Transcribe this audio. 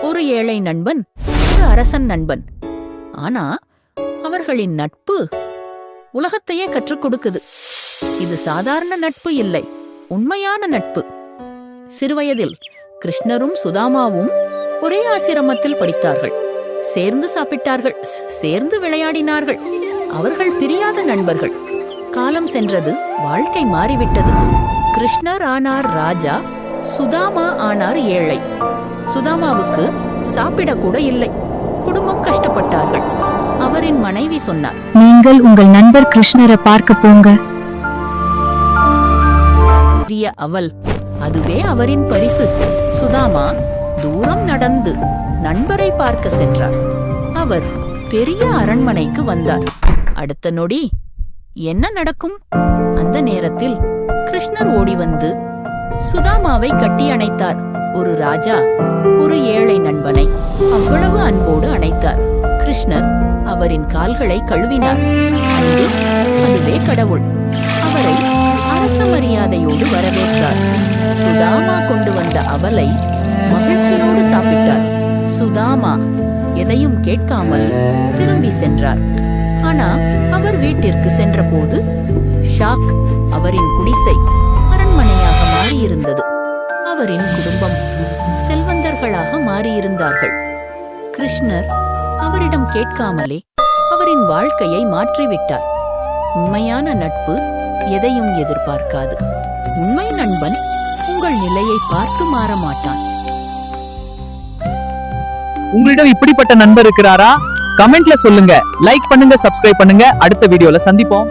ஒரு ஏழை நண்பன், ஒரு அரசன் நண்பன். ஆனா அவர்களின் நட்பு உலகத்தையே கற்றுக் கொடுக்குது. இது சாதாரண நட்பு இல்லை, உண்மையான நட்பு. சிறுவயதில் கிருஷ்ணரும் சுதாமாவும் ஒரே ஆசிரமத்தில் படித்தார்கள். சேர்ந்து சாப்பிட்டார்கள், சேர்ந்து விளையாடினார்கள். அவர்கள் பிரியாத நண்பர்கள். காலம் சென்றது, வாழ்க்கை மாறிவிட்டது. கிருஷ்ணர் ஆனார் ராஜா, சுதாமா ஆனார் ஏழை. சுதாமாவுக்கு சாப்பிடக்கூட இல்லை. குடும்பம் கஷ்டப்பட்டார்கள். அவரின் மனைவி சொன்னார், நீங்கள் உங்கள் நண்பர் கிருஷ்ணரை பார்க்க போங்க. அவள் அதுவே அவரின் பரிசு. சுதாமா தூரம் நடந்து நண்பரை பார்க்க சென்றார். அவர் பெரிய அரண்மனைக்கு வந்தார். அடுத்த நொடி என்ன நடக்கும்? அந்த நேரத்தில் கிருஷ்ணர் ஓடி வந்து சுதாமாவை கட்டி அணைத்தார். ஒரு ராஜா ஒரு ஏழை நண்பனை அவ்வளவு அன்போடு அணைத்தார். கிருஷ்ணர் அவரின் கால்களை கழுவினார். அதுவே கடவுள். அவரை அரச மரியாதையோடு வரவேற்றார். சுதாமா கொண்டு வந்த அவலை மகிழ்ச்சியோடு சாப்பிட்டார். சுதாமா எதையும் கேட்காமல் திரும்பி சென்றார். ஆனா அவர் வீட்டிற்கு சென்றபோது ஷாக். அவரின் குடிசை அரண்மனையாக மாறியிருந்தது. அவரின் குடும்பம் செல்வந்தர்களாக மாறியிருந்தார்கள். கிருஷ்ணர் அவரிடம் கேட்காமலே அவரின் வாழ்க்கையை மாற்றிவிட்டார். உண்மையான நட்பு எதையும் எதிர்பார்க்காது. உண்மை நண்பன் உங்கள் நிலையை பார்த்து மாற மாட்டான். உங்களிடம் இப்படிப்பட்ட நண்பர் இருக்கிறாரா? கமெண்ட்ல சொல்லுங்க. லைக் பண்ணுங்க, சப்ஸ்கிரைப் பண்ணுங்க. அடுத்த வீடியோல சந்திப்போம்.